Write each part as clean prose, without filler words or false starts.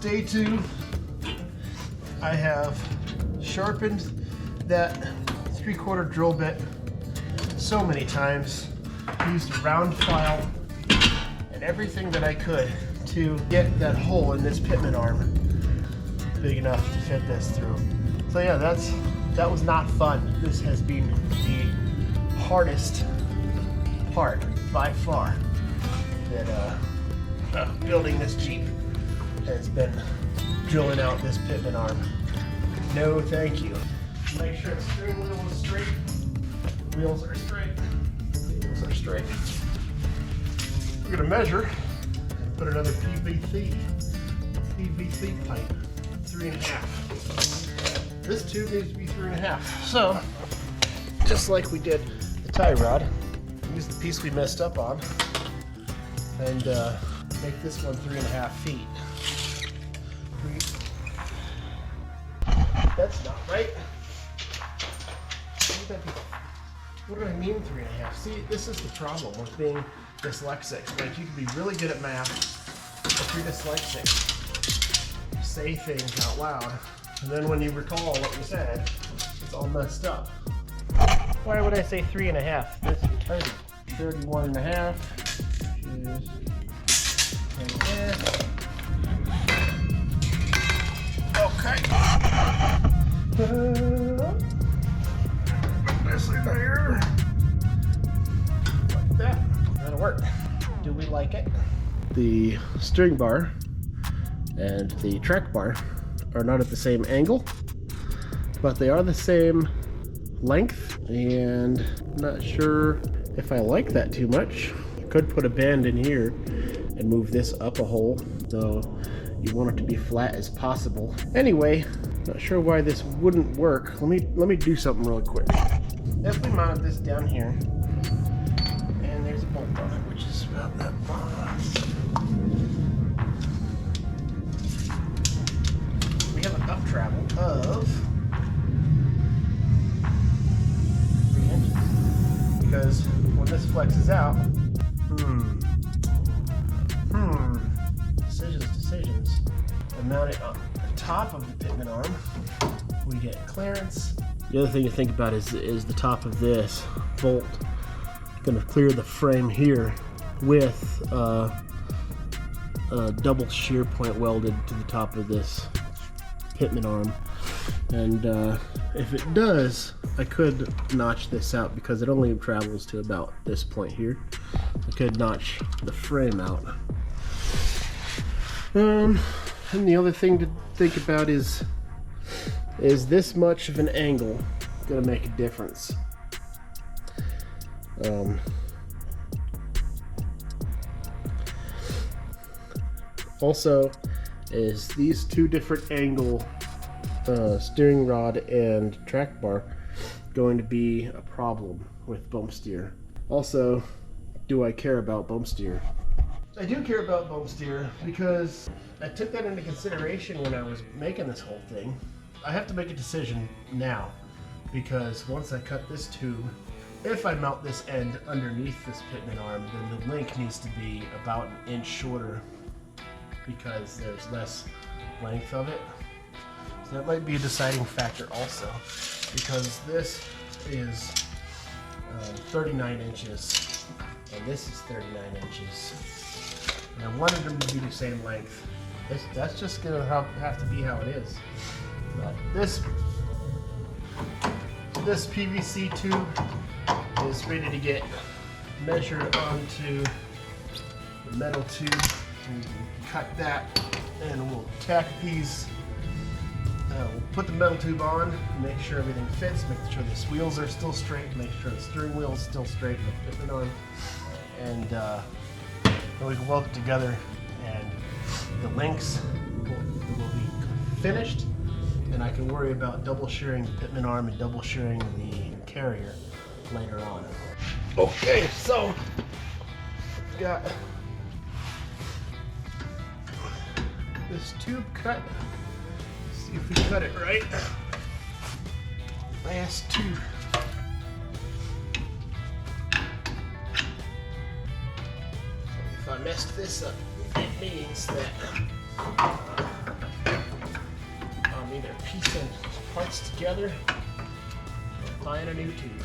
day 2. I have sharpened that 3/4 drill bit so many times, used a round file and everything that I could to get that hole in this pitman arm big enough to fit this through. So yeah, that was not fun. This has been the hardest part by far that building this Jeep has been drilling out this pitman arm. No thank you. Make sure the steering wheel is straight, wheels are straight, wheels are straight. We're gonna measure and put another PVC pipe, 3.5. This tube needs to be 3.5. So, just like we did the tie rod, use the piece we messed up on and make this one 3.5 feet. That's not right. What do I mean 3.5? See, this is the problem with being dyslexic. Like, you can be really good at math, but if you're dyslexic, you say things out loud, and then when you recall what you said, it's all messed up. Why would I say 3.5? This is 31.5 is right there. Okay. This in here. Like that. That'll work. Do we like it? The steering bar and the track bar are not at the same angle, but they are the same length, and I'm not sure if I like that too much. I could put a band in here and move this up a hole, so you want it to be flat as possible. Anyway, not sure why this wouldn't work. Let me do something real quick. If we mounted this down here, and there's a bolt on it, which is about that far. We have an up travel of 3 inches. Because when this flexes out, decisions. And mount it on the top of the pitman arm, we get clearance. The other thing to think about is the top of this bolt. Going to clear the frame here with a double shear point welded to the top of this pitman arm. And if it does, I could notch this out because it only travels to about this point here. I could notch the frame out. And the other thing to think about is this much of an angle gonna make a difference? Also, is these 2 different angle steering rod and track bar going to be a problem with bump steer? Also, do I care about bump steer? I do care about bump steer because I took that into consideration when I was making this whole thing. I have to make a decision now because once I cut this tube, if I mount this end underneath this pitman arm, then the link needs to be about 1 inch shorter because there's less length of it. So that might be a deciding factor also, because this is 39 inches and this is 39 inches. And I wanted them to be the same length. That's just gonna have to be how it is. But this PVC tube is ready to get measured onto the metal tube. And we can cut that, and we'll tack these. We'll put the metal tube on, make sure everything fits, make sure the wheels are still straight, make sure the steering wheel is still straight in the pitman arm, and then we can weld it together, and the links will be finished, and I can worry about double shearing the pitman arm and double shearing the carrier later on. Okay, so we've got this tube cut. Let's see if we cut it right. Last tube. If I messed this up, it means that piece of parts together and tie in a new tube.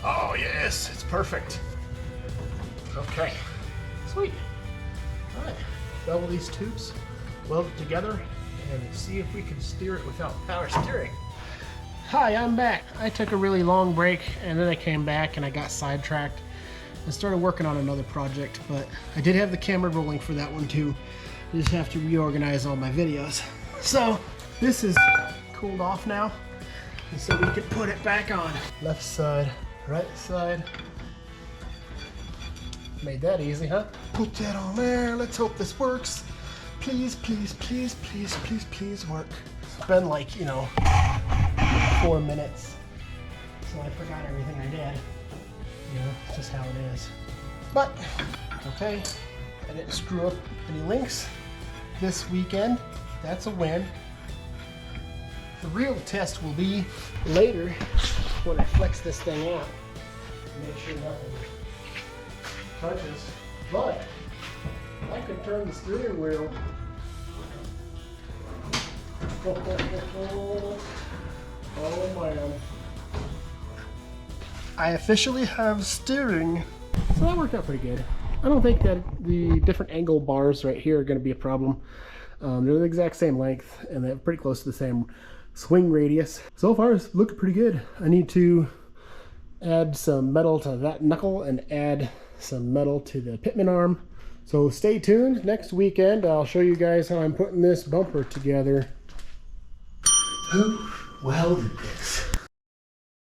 Oh yes, it's perfect. Okay, sweet. All right, double these tubes, weld it together, and see if we can steer it without power steering. Hi, I'm back. I took a really long break and then I came back and I got sidetracked and started working on another project, but I did have the camera rolling for that one too. I just have to reorganize all my videos. So this is cooled off now, and so we can put it back on. Left side, right side. Made that easy, huh? Put that on there. Let's hope this works. Please, please, please, please, please, please work. It's been like, you know, 4 minutes, so I forgot everything I did. You know, it's just how it is. But, okay, I didn't screw up any links this weekend. That's a win. The real test will be later when I flex this thing out. Make sure nothing touches. But I can turn the steering wheel. Oh man. I officially have steering. So that worked out pretty good. I don't think that the different angle bars right here are going to be a problem. They're the exact same length and they're pretty close to the same swing radius. So far it's looking pretty good. I need to add some metal to that knuckle and add some metal to the pitman arm. So stay tuned. Next weekend I'll show you guys how I'm putting this bumper together. Who welded this?